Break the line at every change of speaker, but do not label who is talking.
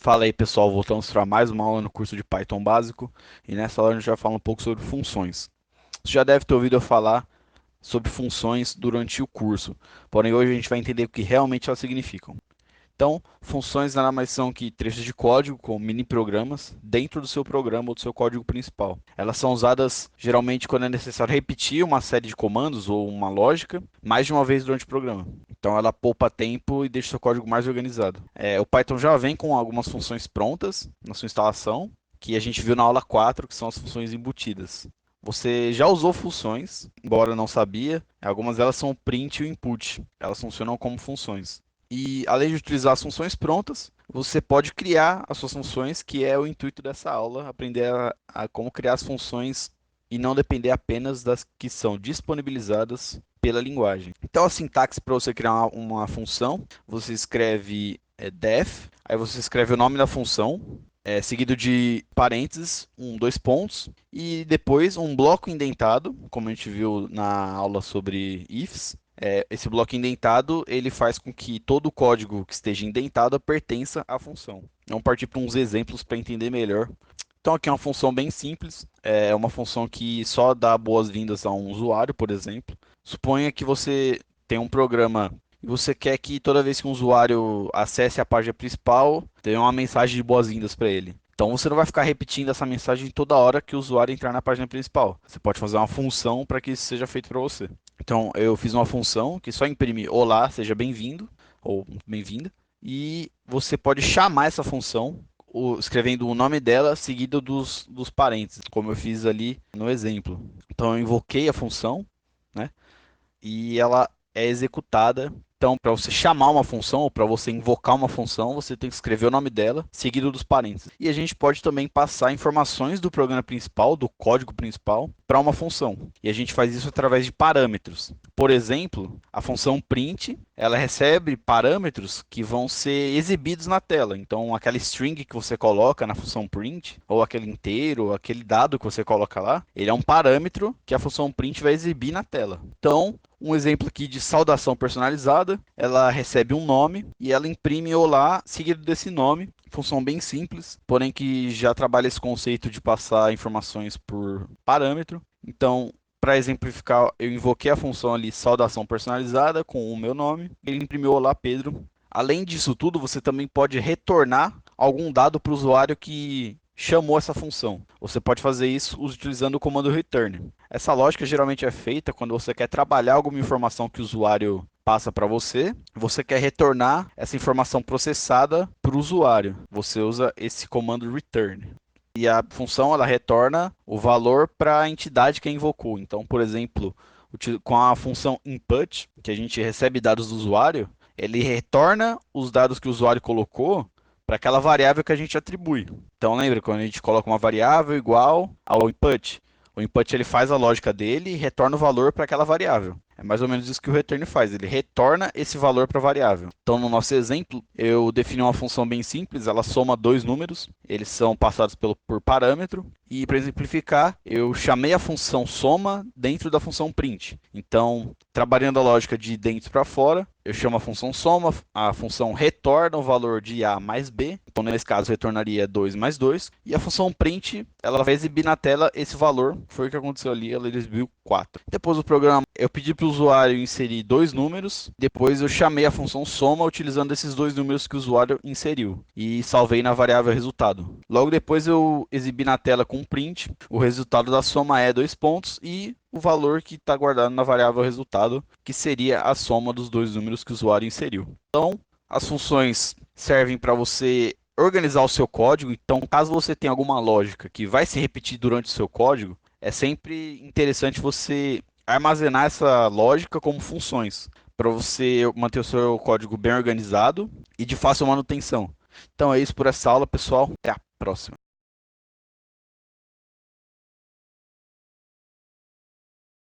Fala aí pessoal, voltamos para mais uma aula no curso de Python básico e nessa aula a gente vai falar um pouco sobre funções. Você já deve ter ouvido eu falar sobre funções durante o curso, porém hoje a gente vai entender o que realmente elas significam. Então, funções nada mais são que trechos de código com mini programas dentro do seu programa ou do seu código principal. Elas são usadas geralmente quando é necessário repetir uma série de comandos ou uma lógica mais de uma vez durante o programa. Então, ela poupa tempo e deixa o seu código mais organizado. O Python já vem com algumas funções prontas na sua instalação, que a gente viu na aula 4, que são as funções embutidas. Você já usou funções, embora não sabia. Algumas delas são o print e o input. Elas funcionam como funções. E além de utilizar as funções prontas, você pode criar as suas funções, que é o intuito dessa aula, aprender a como criar as funções e não depender apenas das que são disponibilizadas pela linguagem. Então a sintaxe para você criar uma função, você escreve def, aí você escreve o nome da função, seguido de parênteses, dois pontos, e depois um bloco indentado, como a gente viu na aula sobre ifs. Esse bloco indentado ele faz com que todo o código que esteja indentado pertença à função. Vamos partir para uns exemplos para entender melhor. Então aqui é uma função bem simples, é uma função que só dá boas-vindas a um usuário, por exemplo. Suponha que você tem um programa e você quer que toda vez que um usuário acesse a página principal, tenha uma mensagem de boas-vindas para ele. Então você não vai ficar repetindo essa mensagem toda hora que o usuário entrar na página principal. Você pode fazer uma função para que isso seja feito para você. Então eu fiz uma função que só imprime olá, seja bem-vindo ou bem-vinda, e você pode chamar essa função escrevendo o nome dela seguido dos parênteses, como eu fiz ali no exemplo. Então eu invoquei a função, né? E ela é executada. Então, para você chamar uma função ou para você invocar uma função, você tem que escrever o nome dela, seguido dos parênteses. E a gente pode também passar informações do programa principal, do código principal, para uma função. E a gente faz isso através de parâmetros. Por exemplo, a função print, ela recebe parâmetros que vão ser exibidos na tela. Então, aquela string que você coloca na função print, ou aquele inteiro, ou aquele dado que você coloca lá, ele é um parâmetro que a função print vai exibir na tela. Então, um exemplo aqui de saudação personalizada, ela recebe um nome e ela imprime olá seguido desse nome. Função bem simples, porém que já trabalha esse conceito de passar informações por parâmetro. Então, para exemplificar, eu invoquei a função ali saudação personalizada com o meu nome. Ele imprimiu olá Pedro. Além disso tudo, você também pode retornar algum dado para o usuário que chamou essa função. Você pode fazer isso utilizando o comando return. Essa lógica geralmente é feita quando você quer trabalhar alguma informação que o usuário passa para você, você quer retornar essa informação processada para o usuário. Você usa esse comando return. E a função ela retorna o valor para a entidade que a invocou. Então, por exemplo, com a função input, que a gente recebe dados do usuário, ele retorna os dados que o usuário colocou para aquela variável que a gente atribui. Então, lembra quando a gente coloca uma variável igual ao input? O input ele faz a lógica dele e retorna o valor para aquela variável. É mais ou menos isso que o return faz, ele retorna esse valor para a variável. Então, no nosso exemplo, eu defini uma função bem simples, ela soma dois números, eles são passados por parâmetro, e para exemplificar, eu chamei a função soma dentro da função print. Então, trabalhando a lógica de dentro para fora, eu chamo a função soma, a função retorna o valor de A mais B, então nesse caso retornaria 2 mais 2, e a função print, ela vai exibir na tela esse valor, foi o que aconteceu ali, ela exibiu 4. Depois do programa, eu pedi para o usuário inserir dois números, depois eu chamei a função soma utilizando esses dois números que o usuário inseriu, e salvei na variável resultado. Logo depois eu exibi na tela com um print, o resultado da soma é 2 pontos, e o valor que está guardado na variável resultado, que seria a soma dos dois números que o usuário inseriu. Então, as funções servem para você organizar o seu código. Então, caso você tenha alguma lógica que vai se repetir durante o seu código, é sempre interessante você armazenar essa lógica como funções, para você manter o seu código bem organizado e de fácil manutenção. Então é isso por essa aula, pessoal. Até a próxima.